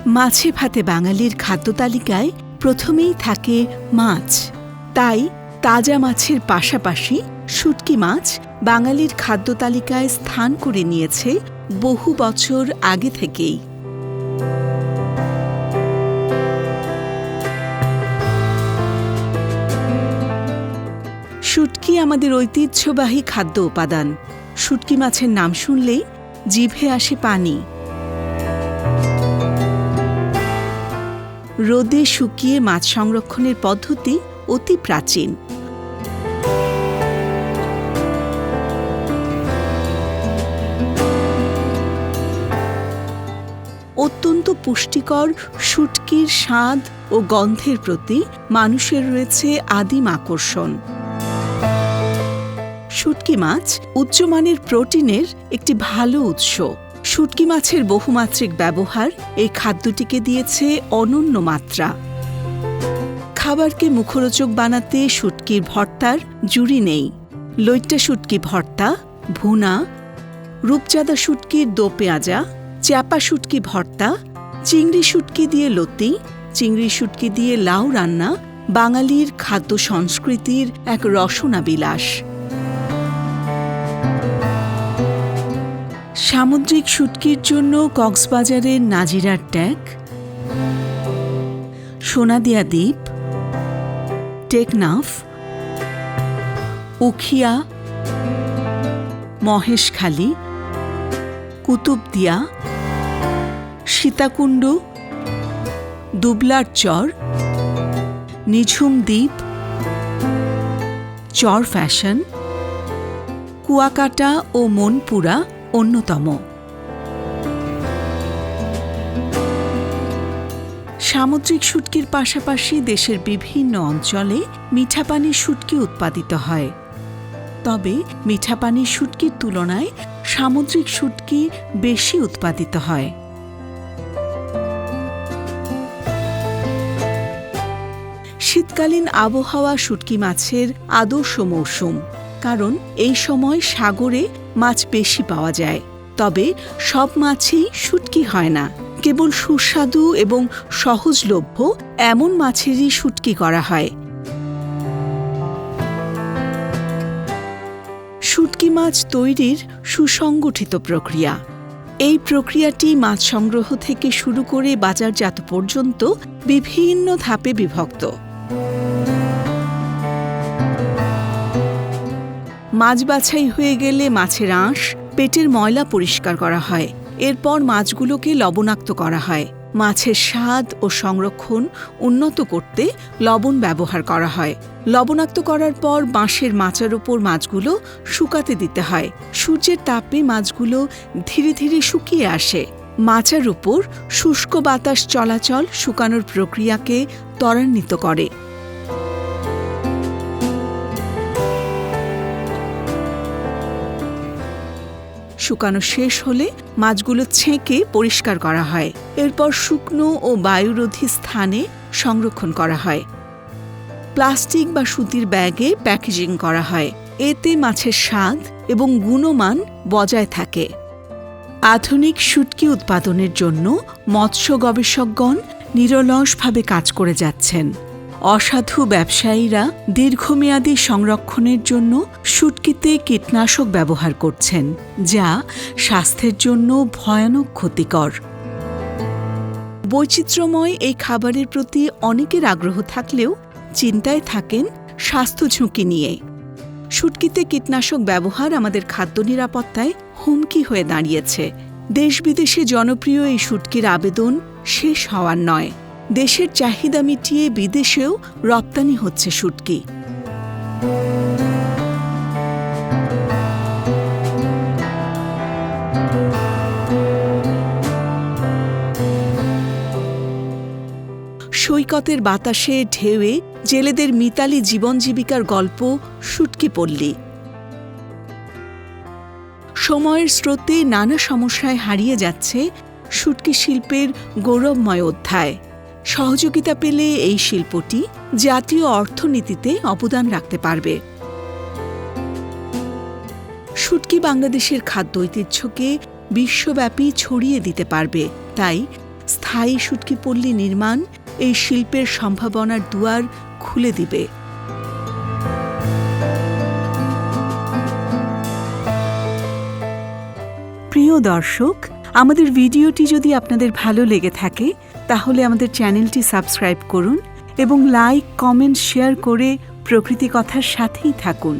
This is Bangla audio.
মাছে ভাতে বাঙালির খাদ্য তালিকায় প্রথমেই থাকে মাছ। তাই তাজা মাছের পাশাপাশি শুঁটকি মাছ বাঙালির খাদ্য তালিকায় স্থান করে নিয়েছে বহু বছর আগে থেকেই। শুঁটকি আমাদের ঐতিহ্যবাহী খাদ্য উপাদান। শুঁটকি মাছের নাম শুনলেই জিভে আসে পানি। রোদে শুকিয়ে মাছ সংরক্ষণের পদ্ধতি অতি প্রাচীন। অত্যন্ত পুষ্টিকর শুঁটকির স্বাদ ও গন্ধের প্রতি মানুষের রয়েছে আদিম আকর্ষণ। শুঁটকি মাছ উচ্চমানের প্রোটিনের একটি ভালো উৎস। শুঁটকি মাছের বহুমাত্রিক ব্যবহার এই খাদ্যটিকে দিয়েছে অনন্য মাত্রা। খাবারকে মুখরোচক বানাতে শুঁটকির ভর্তার জুড়ি নেই। লইট্টা শুঁটকি ভর্তা, ভুনা, রূপচাঁদা শুঁটকির দো পেঁয়াজা, চ্যাপা শুঁটকি ভর্তা, চিংড়ি শুঁটকি দিয়ে লতি, চিংড়ি শুঁটকি দিয়ে লাউ রান্না বাঙালির খাদ্য সংস্কৃতির এক রসনা বিলাস। সামুদ্রিক শুঁটকির জন্য কক্সবাজারের নাজিরার ট্যাক, সোনাদিয়া দ্বীপ, টেকনাফ, উখিয়া, মহেশখালী, কুতুবদিয়া, সীতাকুণ্ড, দুবলার চর, নিঝুম দ্বীপ, চর ফ্যাশন, কুয়াকাটা ও মনপুরা অন্যতম। সামুদ্রিক শুঁটকির পাশাপাশি দেশের বিভিন্ন অঞ্চলে মিঠাপানির শুঁটকি উৎপাদিত হয়। তবে মিঠাপানির শুঁটকির তুলনায় সামুদ্রিক শুঁটকি বেশি উৎপাদিত হয়। শীতকালীন আবহাওয়া শুঁটকি মাছের আদর্শ মৌসুম, কারণ এই সময় সাগরে মাছ বেশি পাওয়া যায়। তবে সব মাছই শুঁটকি হয় না। কেবল সুস্বাদু এবং সহজলভ্য এমন মাছেরই শুঁটকি করা হয়। শুঁটকি মাছ তৈরির সুসংগঠিত প্রক্রিয়া। এই প্রক্রিয়াটি মাছ সংগ্রহ থেকে শুরু করে বাজারজাত পর্যন্ত বিভিন্ন ধাপে বিভক্ত। মাছ বাছাই হয়ে গেলে মাছের আঁশ, পেটের ময়লা পরিষ্কার করা হয়। এরপর মাছগুলোকে লবণাক্ত করা হয়। মাছের স্বাদ ও সংরক্ষণ উন্নত করতে লবণ ব্যবহার করা হয়। লবণাক্ত করার পর বাঁশের মাচার ওপর মাছগুলো শুকাতে দিতে হয়। সূর্যের তাপে মাছগুলো ধীরে ধীরে শুকিয়ে আসে। মাচার উপর শুষ্ক বাতাস চলাচল শুকানোর প্রক্রিয়াকে ত্বরান্বিত করে। শুকানো শেষ হলে মাছগুলো ছেঁকে পরিষ্কার করা হয়। এরপর শুকনো ও বায়ুরোধী স্থানে সংরক্ষণ করা হয়। প্লাস্টিক বা সুতির ব্যাগে প্যাকেজিং করা হয়। এতে মাছের স্বাদ এবং গুণমান বজায় থাকে। আধুনিক শুঁটকি উৎপাদনের জন্য মৎস্য গবেষকগণ নিরলসভাবে কাজ করে যাচ্ছেন। অসাধু ব্যবসায়ীরা দীর্ঘমেয়াদী সংরক্ষণের জন্য শুঁটকিতে কীটনাশক ব্যবহার করছেন, যা স্বাস্থ্যের জন্য ভয়ানক ক্ষতিকর। বৈচিত্র্যময় এই খাবারের প্রতি অনেকের আগ্রহ থাকলেও চিন্তায় থাকেন স্বাস্থ্য ঝুঁকি নিয়ে। শুঁটকিতে কীটনাশক ব্যবহার আমাদের খাদ্য নিরাপত্তায় হুমকি হয়ে দাঁড়িয়েছে। দেশ বিদেশে জনপ্রিয় এই শুঁটকির আবেদন শেষ হওয়ার নয়। দেশের চাহিদা মিটিয়ে বিদেশেও রপ্তানি হচ্ছে শুঁটকি। সৈকতের বাতাসে ঢেউয়ে জেলেদের মিতালি জীবন জীবিকার গল্প শুঁটকি পল্লী। সময়ের স্রোতে নানা সমস্যায় হারিয়ে যাচ্ছে শুঁটকি শিল্পের গৌরবময় অধ্যায়। সহযোগিতা পেলে এই শিল্পটি জাতীয় অর্থনীতিতে অবদান রাখতে পারবে। শুঁটকি বাংলাদেশের খাদ্য ঐতিহ্যকে বিশ্বব্যাপী ছড়িয়ে দিতে পারবে। তাই স্থায়ী শুটকি পল্লী নির্মাণ এই শিল্পের সম্ভাবনার দুয়ার খুলে দিবে। প্রিয় দর্শক, আমাদের ভিডিওটি যদি আপনাদের ভালো লেগে থাকে তাহলে আমাদের চ্যানেলটি সাবস্ক্রাইব করুন এবং লাইক, কমেন্ট, শেয়ার করে প্রকৃতি কথার সাথেই থাকুন।